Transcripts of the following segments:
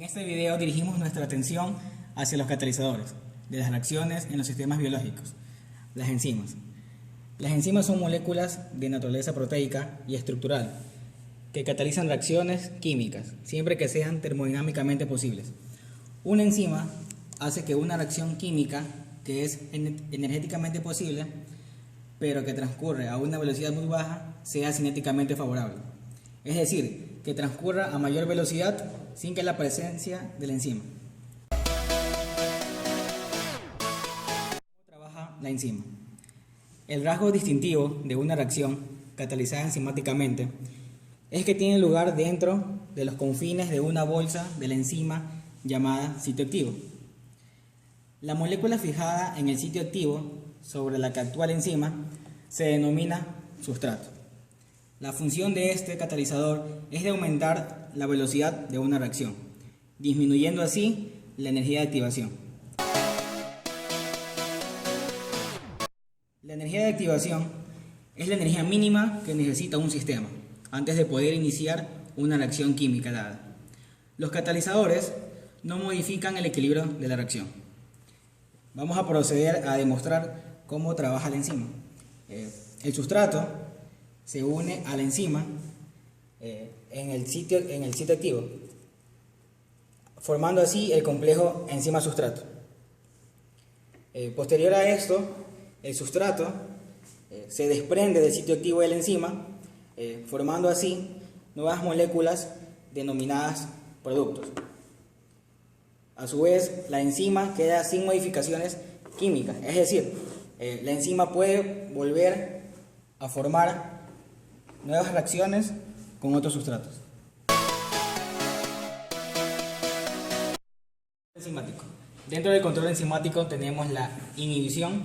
En este video dirigimos nuestra atención hacia los catalizadores de las reacciones en los sistemas biológicos, las enzimas. Las enzimas son moléculas de naturaleza proteica y estructural que catalizan reacciones químicas, siempre que sean termodinámicamente posibles. Una enzima hace que una reacción química que es energéticamente posible, pero que transcurre a una velocidad muy baja, sea cinéticamente favorable. Es decir, que transcurra a mayor velocidad sin que la presencia de la enzima. ¿Cómo trabaja la enzima? El rasgo distintivo de una reacción catalizada enzimáticamente es que tiene lugar dentro de los confines de una bolsa de la enzima llamada sitio activo. La molécula fijada en el sitio activo sobre la que actúa la enzima se denomina sustrato. La función de este catalizador es de aumentar la velocidad de una reacción, disminuyendo así la energía de activación. La energía de activación es la energía mínima que necesita un sistema antes de poder iniciar una reacción química dada. Los catalizadores no modifican el equilibrio de la reacción. Vamos a proceder a demostrar cómo trabaja la enzima. El sustrato se une a la enzima en el sitio activo, formando así el complejo enzima-sustrato. Posterior a esto, el sustrato se desprende del sitio activo de la enzima, formando así nuevas moléculas denominadas productos. A su vez, la enzima queda sin modificaciones químicas, es decir, la enzima puede volver a formar nuevas reacciones con otros sustratos. Enzimático. Dentro del control enzimático tenemos la inhibición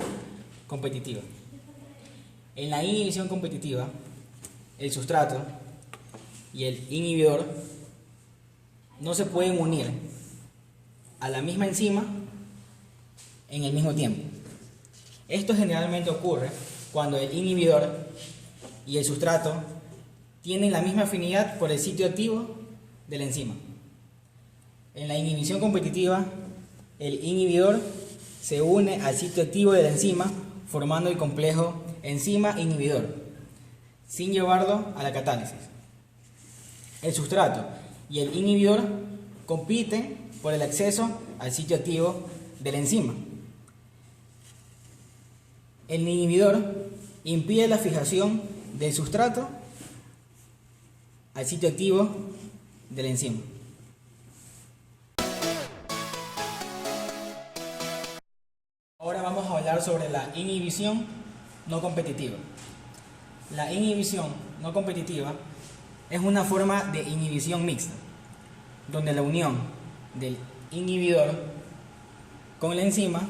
competitiva. En la inhibición competitiva, el sustrato y el inhibidor no se pueden unir a la misma enzima en el mismo tiempo. Esto generalmente ocurre cuando el inhibidor y el sustrato tienen la misma afinidad por el sitio activo de la enzima. En la inhibición competitiva, el inhibidor se une al sitio activo de la enzima formando el complejo enzima-inhibidor, sin llevarlo a la catálisis. El sustrato y el inhibidor compiten por el acceso al sitio activo de la enzima. El inhibidor impide la fijación del sustrato al sitio activo de la enzima. Ahora vamos a hablar sobre la inhibición no competitiva. La inhibición no competitiva es una forma de inhibición mixta, donde la unión del inhibidor con la enzima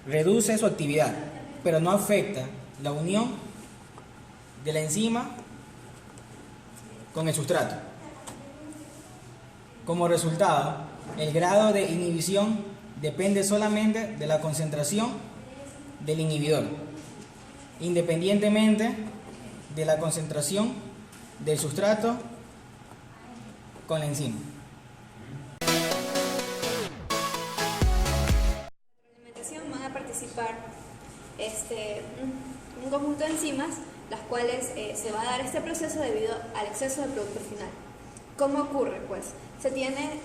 reduce su actividad, pero no afecta la unión de la enzima con el sustrato. Como resultado, el grado de inhibición depende solamente de la concentración del inhibidor, independientemente de la concentración del sustrato con la enzima. Van a participar un conjunto de enzimas, las cuales se va a dar este proceso debido al exceso de producto final. ¿Cómo ocurre? Pues se tiene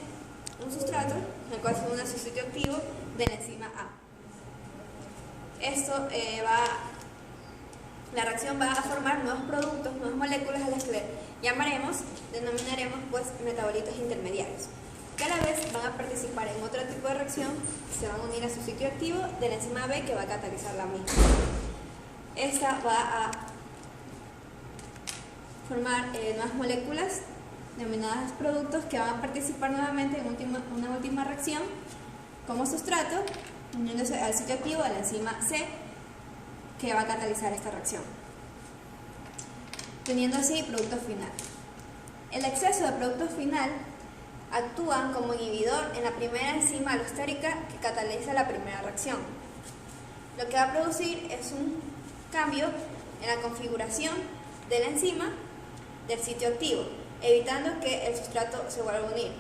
un sustrato, el cual se une a su sitio activo de la enzima A. La reacción va a formar nuevos productos, nuevas moléculas a las que denominaremos pues metabolitos intermediarios, que a la vez van a participar en otro tipo de reacción, se van a unir a su sitio activo de la enzima B que va a catalizar la misma. Esta va a formar nuevas moléculas denominadas productos que van a participar nuevamente en una última reacción como sustrato, uniéndose al sitio activo de la enzima C que va a catalizar esta reacción, teniendo así producto final. El exceso de producto final actúan como inhibidor en la primera enzima alostérica que cataliza la primera reacción. Lo que va a producir es un cambio en la configuración de la enzima del sitio activo, evitando que el sustrato se vuelva a unir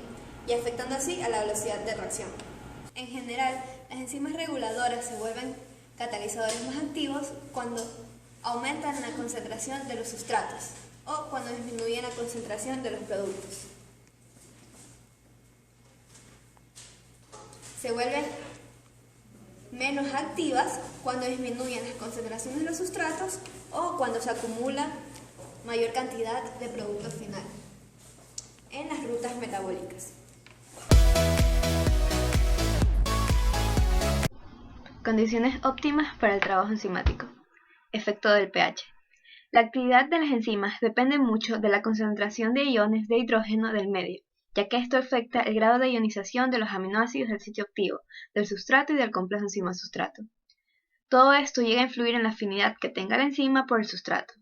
y afectando así a la velocidad de reacción. En general, las enzimas reguladoras se vuelven catalizadores más activos cuando aumentan la concentración de los sustratos o cuando disminuyen la concentración de los productos. Se vuelven menos activas cuando disminuyen las concentraciones de los sustratos o cuando se acumula mayor cantidad de producto final en las rutas metabólicas. Condiciones óptimas para el trabajo enzimático. Efecto del pH. La actividad de las enzimas depende mucho de la concentración de iones de hidrógeno del medio, ya que esto afecta el grado de ionización de los aminoácidos del sitio activo, del sustrato y del complejo enzima-sustrato. Todo esto llega a influir en la afinidad que tenga la enzima por el sustrato.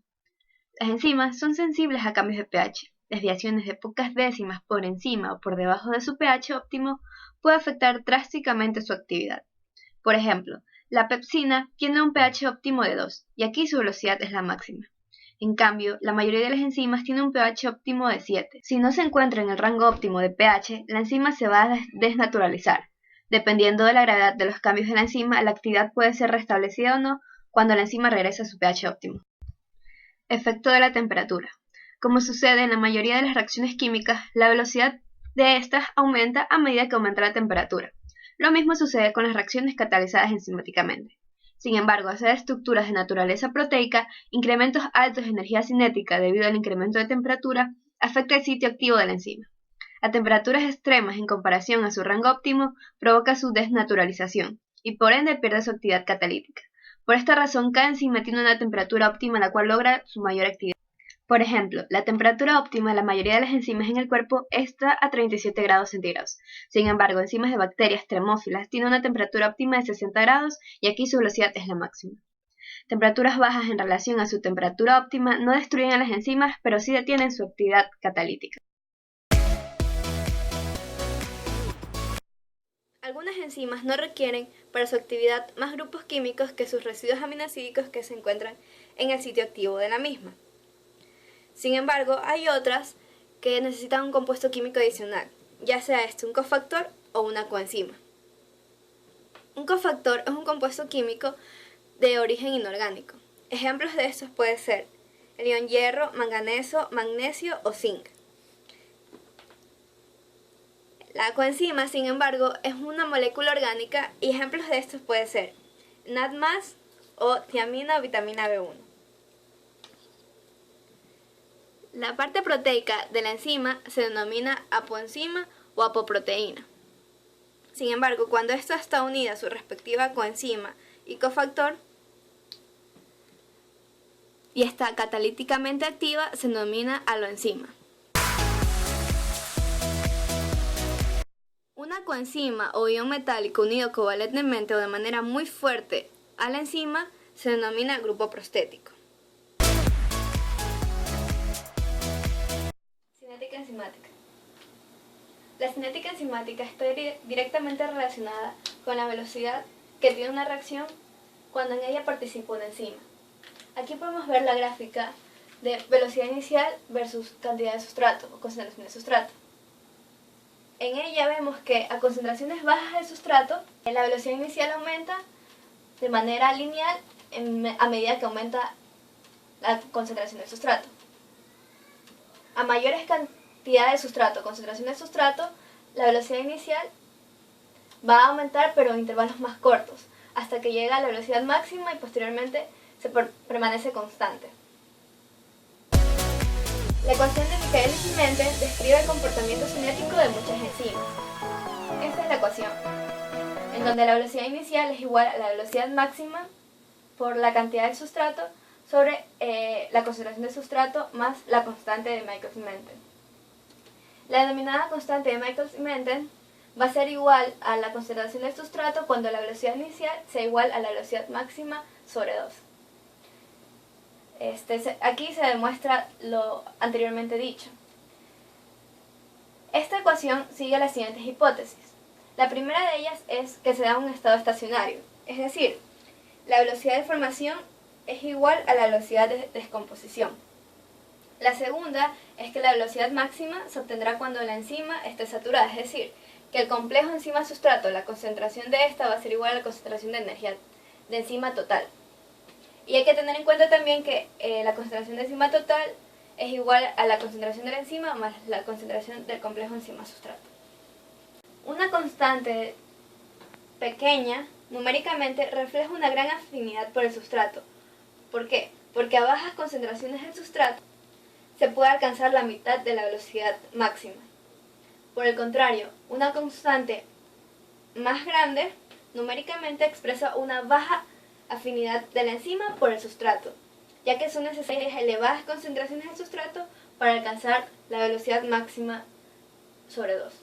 Las enzimas son sensibles a cambios de pH. Desviaciones de pocas décimas por encima o por debajo de su pH óptimo puede afectar drásticamente su actividad. Por ejemplo, la pepsina tiene un pH óptimo de 2 y aquí su velocidad es la máxima. En cambio, la mayoría de las enzimas tiene un pH óptimo de 7. Si no se encuentra en el rango óptimo de pH, la enzima se va a desnaturalizar. Dependiendo de la gravedad de los cambios de la enzima, la actividad puede ser restablecida o no cuando la enzima regrese a su pH óptimo. Efecto de la temperatura. Como sucede en la mayoría de las reacciones químicas, la velocidad de estas aumenta a medida que aumenta la temperatura. Lo mismo sucede con las reacciones catalizadas enzimáticamente. Sin embargo, hacer estructuras de naturaleza proteica, incrementos altos de energía cinética debido al incremento de temperatura, afecta el sitio activo de la enzima. A temperaturas extremas en comparación a su rango óptimo, provoca su desnaturalización y por ende pierde su actividad catalítica. Por esta razón, cada enzima tiene una temperatura óptima la cual logra su mayor actividad. Por ejemplo, la temperatura óptima de la mayoría de las enzimas en el cuerpo está a 37 grados centígrados. Sin embargo, enzimas de bacterias termófilas tienen una temperatura óptima de 60 grados y aquí su velocidad es la máxima. Temperaturas bajas en relación a su temperatura óptima no destruyen a las enzimas, pero sí detienen su actividad catalítica. Algunas enzimas no requieren para su actividad más grupos químicos que sus residuos aminoácidos que se encuentran en el sitio activo de la misma. Sin embargo, hay otras que necesitan un compuesto químico adicional, ya sea un cofactor o una coenzima. Un cofactor es un compuesto químico de origen inorgánico. Ejemplos de estos pueden ser el ion hierro, manganeso, magnesio o zinc. La coenzima, sin embargo, es una molécula orgánica y ejemplos de estos pueden ser NAD+, o tiamina o vitamina B1. La parte proteica de la enzima se denomina apoenzima o apoproteína. Sin embargo, cuando esta está unida a su respectiva coenzima y cofactor y está catalíticamente activa, se denomina aloenzima. Una coenzima o ion metálico unido covalentemente o de manera muy fuerte a la enzima se denomina grupo prostético. Cinética enzimática. La cinética enzimática está directamente relacionada con la velocidad que tiene una reacción cuando en ella participa una enzima. Aquí podemos ver la gráfica de velocidad inicial versus cantidad de sustrato o concentración de sustrato. En ella vemos que a concentraciones bajas de sustrato, la velocidad inicial aumenta de manera lineal a medida que aumenta la concentración de sustrato. A mayores cantidades de sustrato, concentración de sustrato, la velocidad inicial va a aumentar pero en intervalos más cortos, hasta que llega a la velocidad máxima y posteriormente permanece constante. La ecuación de Michaelis-Menten describe el comportamiento cinético de muchas enzimas. Esta es la ecuación, en donde la velocidad inicial es igual a la velocidad máxima por la cantidad de sustrato sobre la concentración de sustrato más la constante de Michaelis-Menten. La denominada constante de Michaelis-Menten va a ser igual a la concentración del sustrato cuando la velocidad inicial sea igual a la velocidad máxima sobre 2. Aquí se demuestra lo anteriormente dicho. Esta ecuación sigue las siguientes hipótesis. La primera de ellas es que se da un estado estacionario, es decir, la velocidad de formación es igual a la velocidad de descomposición. La segunda es que la velocidad máxima se obtendrá cuando la enzima esté saturada, es decir, que el complejo enzima-sustrato, la concentración de esta va a ser igual a la concentración de energía de enzima total. Y hay que tener en cuenta también que la concentración de enzima total es igual a la concentración de la enzima más la concentración del complejo enzima-sustrato. Una constante pequeña, numéricamente, refleja una gran afinidad por el sustrato. ¿Por qué? Porque a bajas concentraciones del sustrato se puede alcanzar la mitad de la velocidad máxima. Por el contrario, una constante más grande, numéricamente, expresa una baja afinidad de la enzima por el sustrato, ya que son necesarias elevadas concentraciones del sustrato para alcanzar la velocidad máxima sobre 2.